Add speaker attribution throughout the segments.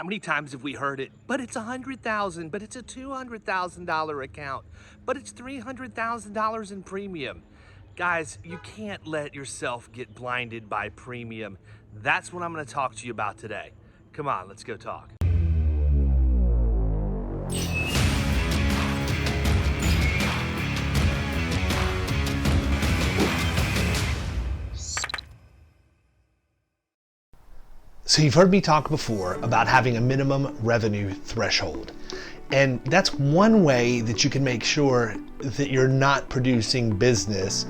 Speaker 1: How many times have we heard it? But it's $100,000, but it's a $200,000 account, but it's $300,000 in premium. Guys, you can't let yourself get blinded by premium. That's what I'm going to talk to you about today. Come on, let's go talk.
Speaker 2: So you've heard me talk before about having a minimum revenue threshold. And that's one way that you can make sure that you're not producing business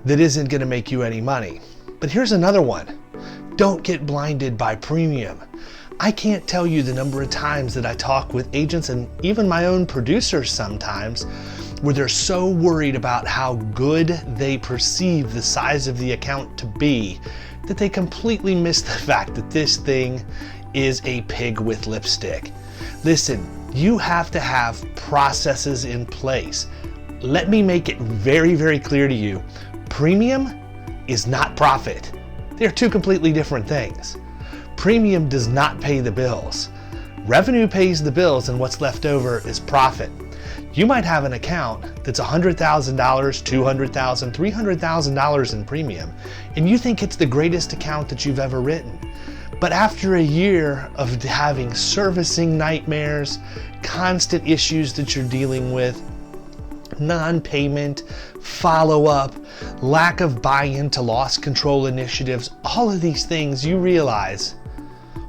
Speaker 2: that isn't going to make you any money. But here's another one. Don't get blinded by premium. I can't tell you the number of times that I talk with agents and even my own producers sometimes where they're so worried about how good they perceive the size of the account to be that they completely miss the fact that this thing is a pig with lipstick. Listen, you have to have processes in place. Let me make it very, very clear to you. Premium is not profit. They're two completely different things. Premium does not pay the bills. Revenue pays the bills, and what's left over is profit. You might have an account that's $100,000, $200,000, $300,000 in premium, and you think it's the greatest account that you've ever written. But after a year of having servicing nightmares, constant issues that you're dealing with, non-payment, follow-up, lack of buy-in to loss control initiatives, all of these things, you realize,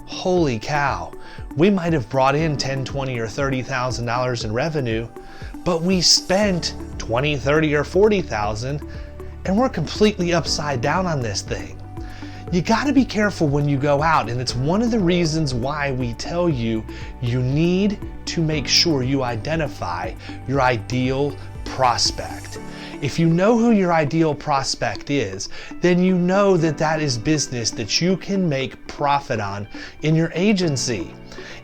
Speaker 2: holy cow, we might have brought in $10,000, $20,000, or $30,000 in revenue, but we spent $20,000, $30,000, or $40,000, and we're completely upside down on this thing. You gotta be careful when you go out, and it's one of the reasons why we tell you you need to make sure you identify your ideal prospect. If you know who your ideal prospect is, then you know that that is business that you can make profit on in your agency.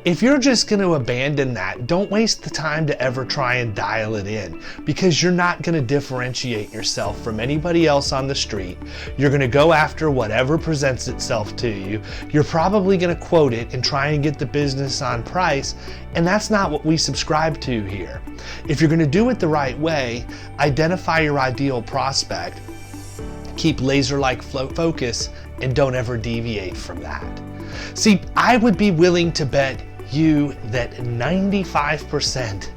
Speaker 2: If you're just going to abandon that, don't waste the time to ever try and dial it in, because you're not going to differentiate yourself from anybody else on the street. You're going to go after whatever presents itself to you. You're probably going to quote it and try and get the business on price, and that's not what we subscribe to here. If you're going to do it the right way, identify your ideal prospect, keep laser-like focus, and don't ever deviate from that. See, I would be willing to bet you that 95%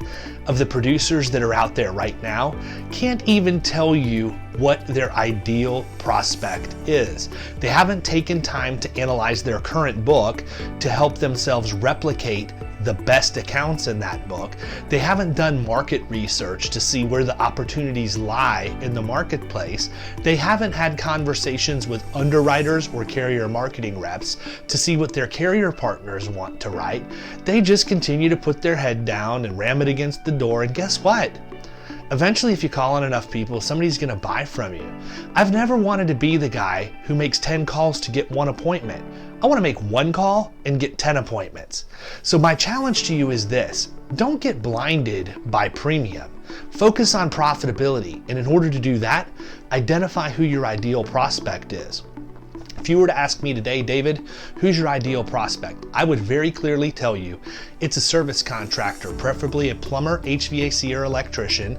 Speaker 2: of the producers that are out there right now can't even tell you what their ideal prospect is. They haven't taken time to analyze their current book to help themselves replicate the best accounts in that book. They haven't done market research to see where the opportunities lie in the marketplace. They haven't had conversations with underwriters or carrier marketing reps to see what their carrier partners want to write. They just continue to put their head down and ram it against the door, and guess what? Eventually, if you call on enough people, somebody's gonna buy from you. I've never wanted to be the guy who makes 10 calls to get one appointment. I wanna make one call and get 10 appointments. So my challenge to you is this: don't get blinded by premium. Focus on profitability, and in order to do that, identify who your ideal prospect is. If you were to ask me today, David, who's your ideal prospect? I would very clearly tell you it's a service contractor, preferably a plumber, HVAC, or electrician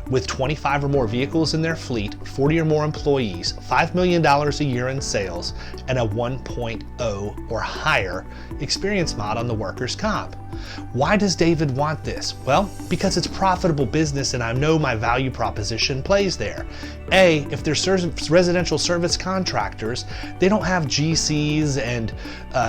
Speaker 2: with 25 or more vehicles in their fleet, 40 or more employees, $5 million a year in sales, and a 1.0 or higher experience mod on the workers' comp. Why does David want this? Well, because it's profitable business and I know my value proposition plays there. A, if they're residential service contractors, they don't have GCs and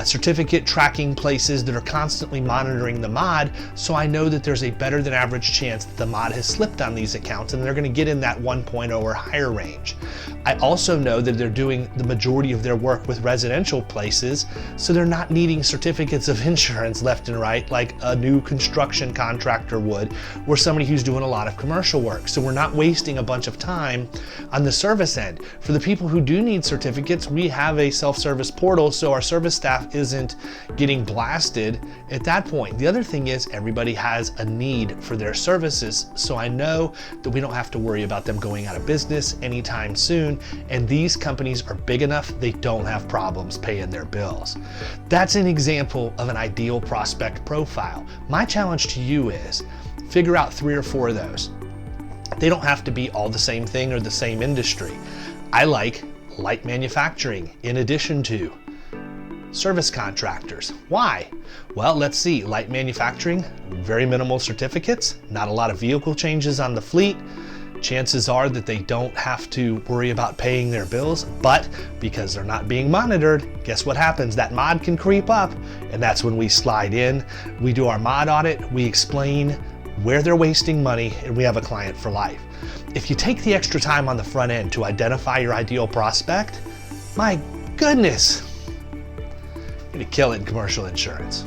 Speaker 2: certificate tracking places that are constantly monitoring the mod, so I know that there's a better than average chance that the mod has slipped on these accounts and they're going to get in that 1.0 or higher range. I also know that they're doing the majority of their work with residential places, so they're not needing certificates of insurance left and right like a new construction contractor would, or somebody who's doing a lot of commercial work. So we're not wasting a bunch of time on the service end. For the people who do need certificates, we have a self-service portal, so our service staff isn't getting blasted at that point. The other thing is everybody has a need for their services, so I know that we don't have to worry about them going out of business anytime soon soon, and these companies are big enough they don't have problems paying their bills. That's an example of an ideal prospect profile. My challenge to you is figure out 3 or 4 of those. They don't have to be all the same thing or the same industry. I like light manufacturing in addition to service contractors. Why? Well, let's see. Light manufacturing, very minimal certificates, not a lot of vehicle changes on the fleet. Chances are that they don't have to worry about paying their bills, but because they're not being monitored, guess what happens? That mod can creep up, and that's when we slide in. We do our mod audit, we explain where they're wasting money, and we have a client for life. If you take the extra time on the front end to identify your ideal prospect, my goodness, you're gonna kill it in commercial insurance.